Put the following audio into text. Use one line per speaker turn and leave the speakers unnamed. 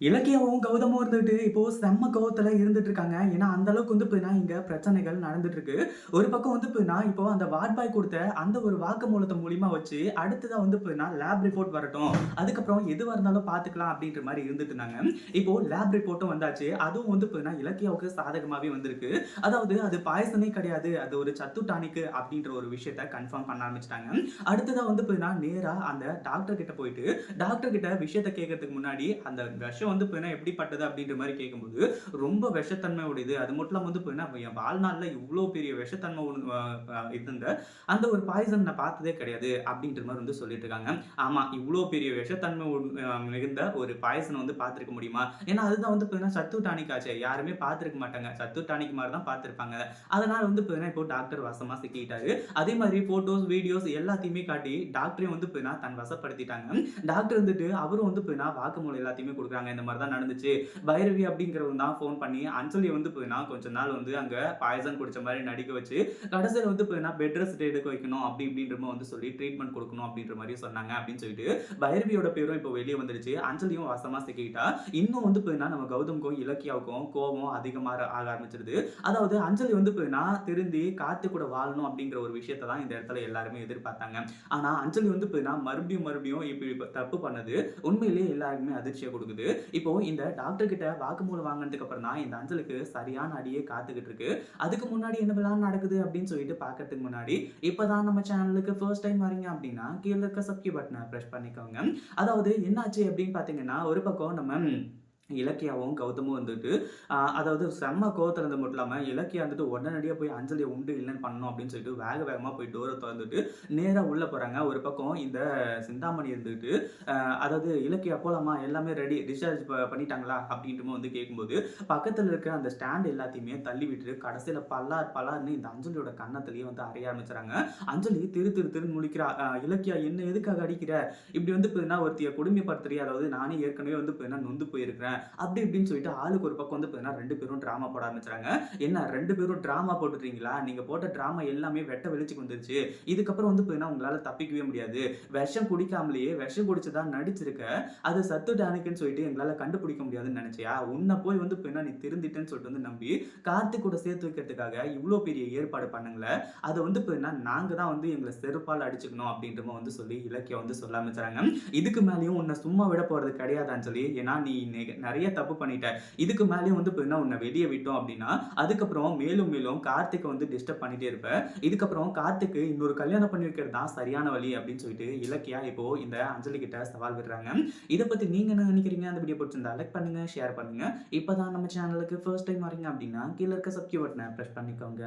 இலக்கியாவும், கௌதமும் இருந்துட்டு இப்போ செம்ம கோவத்துல இருந்துட்டு இருக்காங்க. ஏன்னா, அந்த அளவுக்கு வந்து பார்த்தீங்கன்னா, இங்க பிரச்சனைகள் நடந்துட்டு இருக்கு. ஒரு பக்கம் வந்து பார்த்தீங்கன்னா, இப்போ அந்த வார்ட் பாய் குடுத்த அந்த ஒரு வாக்குமூலத்த மூலியமா வச்சு, அடுத்ததா வந்து பார்த்தீங்கன்னா, லேப் ரிப்போர்ட் வரட்டும். அதுக்கப்புறம் எதுவா இருந்தாலும் பார்த்துக்கலாம் அப்படின்ற மாரி இருந்துட்டு இருந்தாங்க. இப்போ லேப் ரிப்போர்ட்டும் வந்தாச்சு. அதுவும் வந்து பார்த்தீங்கன்னா, இலக்கியாவுக்கு சாதகமாவே வந்திருக்கு. அதாவது அது பாய்சனே கிடையாது. அது ஒரு சத்து டானிக் அப்படின்ற ஒரு விஷயத்த கன்ஃபார்ம் பண்ண ஆரம்பிச்சுட்டாங்க. அடுத்ததா வந்து பார்த்தீங்கன்னா, நேரா அந்த டாக்டர் கிட்ட போயிட்டு, டாக்டர் கிட்ட விஷயத்த கேட்கறதுக்கு முன்னாடி, அந்த விஷம் வந்து பார்த்தீங்கன்னா எப்படிப்பட்டது அப்படின்ற மாரி கேட்கும்போது, ரொம்ப விஷத்தன்மை உடையது. அது மட்டும் இல்லாம வந்து பார்த்தீங்கன்னா, என் வாழ்நாள்ல இவ்ளோ பெரிய விஷத்தன்மை இருந்த அந்த ஒரு பாய்சன் நான் பார்த்ததே கிடையாது அப்படின்ற மாரி வந்து சொல்லிட்டு இருக்காங்க. ஆமா, இவ்ளோ பெரிய விஷத்தன்மை மிகுந்த ஒரு பாய்சன வந்து பார்த்திருக்க முடியுமா? ஏன்னா அதுதான் வந்து பார்த்தீங்கன்னா சத்து டானிக் ஆச்சே. யாருமே பார்த்திருக்க மாட்டாங்க. சத்து டானிக் மாரி தான் பார்த்திருப்பாங்க. அதனால வந்து பார்த்தீங்கன்னா, இப்போ டாக்டர் வசமா சிக்கிட்டாரு. அதே மாரி ஃபோட்டோஸ், வீடியோஸ் எல்லாத்தையுமே காட்டி டாக்டரையும் வந்து பார்த்தீங்கன்னா தன் வசப்படுத்திட்டாங்க. டாக்டர் வந்துட்டு அவரும் வந்து பார்த்தீங்கன்னா வாக்குமூலம் எல்லாத்தையுமே குடுக்குறாங்க. இந்த மாரி தான் நடந்துச்சு. பைரவி அப்படிங்கிறவங்க தான் ஃபோன் பண்ணி அஞ்சலிய வந்து பார்த்தீங்கன்னா, கொஞ்ச நாள் வந்து அங்க பாய்சன் குடிச்ச மாரி நடிக்க வச்சு, கடைசியில வந்து பார்த்தீங்கன்னா, பெட் ரெஸ்ட் எடுக்க வைக்கணும் அப்படி இப்படின்ற மாரி வந்து சொல்லி ட்ரீட்மெண்ட் குடுக்கணும் அப்படின்ற மாரி சொன்னாங்க அப்படின்னு சொல்லிட்டு, பைரவியோட பேரும் இப்போ வெளிய வந்துருச்சு. அஞ்சலியும் வசமா சிக்கிக்கிட்டா. இன்னும் வந்து பார்த்தீங்கன்னா, நம்ம கௌதம்க்கும், இலக்கியாவுக்கும் கோவம் அதிகமா ஆக ஆரம்பிச்சிருது. அதாவது அஞ்சலி வந்து பார்த்தீங்கன்னா, திருந்தி கார்த்திக் கூட வாழணும் அப்படிங்கிற ஒரு விஷயத்த தான் இந்த இடத்துல எல்லாருமே எதிர்பார்த்தாங்க. ஆனா அஞ்சலி வந்து பார்த்தீங்கன்னா, மறுபடியும் இப்படி தப்பு பண்ணது உண்மையிலேயே எல்லாருக்குமே அதிர்ச்சிய குடுக்குது. இப்போ இந்த டாக்டர் கிட்ட வாக்குமூலம் வாங்குனதுக்கு அப்புறம் தான் இந்த அஞ்சலுக்கு சரியான அடியே காத்துக்கிட்டு இருக்கு. அதுக்கு முன்னாடி என்னவெல்லாம் நடக்குது அப்படின்னு சொல்லிட்டு பார்க்கறதுக்கு முன்னாடி, இப்பதான் நம்ம சேனலுக்கு ஃபர்ஸ்ட் டைம் வரீங்க அப்படின்னா, கீழ இருக்க சப்ஸ்கிரைப் பட்டன பிரஸ் பண்ணிக்கோங்க. அதாவது என்னாச்சு அப்படின்னு பார்த்தீங்கன்னா, ஒரு பக்கம் நம்ம இலக்கியாவும், கௌதமும் வந்துட்டு அதாவது செம்ம கோவத்துல இருந்தது மட்டும் இல்லாம, இலக்கியா வந்துட்டு உடனடியா போய் அஞ்சலிய உண்டு இல்லன்னு பண்ணணும் அப்படின்னு சொல்லிட்டு வேகமா போய் டோர தொறந்துட்டு நேரா உள்ள போறாங்க. ஒரு பக்கம் இந்த சிந்தாமணி இருந்துட்டு, அதாவது இலக்கியா போலாமா? எல்லாமே ரெடி. டிஸ்சார்ஜ் பண்ணிட்டாங்களா? அப்படின்ட்டு வந்து கேட்கும்போது, பக்கத்துல இருக்க அந்த ஸ்டாண்ட் எல்லாத்தையுமே தள்ளி விட்டுட்டு, கடைசியில பலார்ன்னு இந்த அஞ்சலியோட கன்னத்திலேயே வந்து அறைய ஆரம்பிச்சுறாங்க. அஞ்சலி திருன்னு முழிக்கிறா. இலக்கியா என்ன எதுக்காக அடிக்கிற? இப்படி வந்து பார்த்தீங்கன்னா, ஒருத்திய கொடுமைப்படுத்துறியா? அதாவது நானே ஏற்கனவே வந்து பார்த்தீங்கன்னா நொந்து போயிருக்கிறேன். அப்படி இப்படின்னு சொல்லிட்டு ஆளுக்கு ஒரு பக்கம் வந்து பார்த்தீங்கன்னா 2 பேரும் டிராமா போட ஆரம்பிச்சுறாங்க. என்ன 2 பேரும் டிராமா போட்டுட்டீங்களா? நீங்க போட்ட டிராமா எல்லாமே வெட்ட வெளிச்சத்துக்கு வந்துருச்சு. இதுக்கப்புறம் வந்து பார்த்தீங்கன்னா உங்களால தப்பிக்கவே முடியாது. விஷம் குடிக்காமலேயே விஷம் குடிச்சதா நடிச்சிருக்க. அது சத்து டானிக்ன்னு சொல்லிட்டு எங்களால கண்டுபிடிக்க முடியாதுன்னு நினைச்சியா? உன்ன போய் வந்து பார்த்தீங்கன்னா நீ திருந்திட்டேன்னு சொல்லிட்டு வந்து நம்பி கார்த்திக் கூட சேர்த்து வைக்கிறதுக்காக இவ்ளோ பெரிய ஏற்பாடு பண்ணுங்களே. அத வந்து பார்த்தீங்கன்னா நாங்க தான் வந்து எங்கள செருப்பால அடிச்சுக்கணும் அப்படின்ற மாரி வந்து சொல்லி இலக்கியம் வந்து சொல்ல ஆரம்பிச்சுறாங்க. இதுக்கு மேலயும் உன்ன சும்மா விட போறது கிடையாதுன்னு சொல்லி, ஏன்னா நீ நெறைய தப்பு பண்ணிட்ட. இதுக்கு மேலயும் வந்து பார்த்தீங்கன்னா, உன்ன வெளிய விட்டோம் அப்டின்னா, அதுக்கப்புறம் மேலும் கார்த்திக்க வந்து டிஸ்டர்ப் பண்ணிட்டே இருப்ப. இதுக்கப்புறம் கார்த்திக்கு இன்னொரு கல்யாணம் பண்ணி வைக்கிறது தான் சரியான வழி அப்டின்னு சொல்லிட்டு இலக்கியா இப்போ இந்த அஞ்சலி கிட்ட சவால் விடுறாங்க. இத பத்தி நீங்க என்ன நெனைக்கிறீங்க? அந்த வீடியோ புடிச்சிருந்தா லைக் பண்ணுங்க, ஷேர் பண்ணுங்க. இப்ப தான் நம்ம சேனலுக்கு ஃபர்ஸ்ட் டைம் வரீங்க அப்டின்னா, கீழ இருக்க சப்ஸ்கிரைப் பட்டன பிரஸ் பண்ணிக்கோங்க.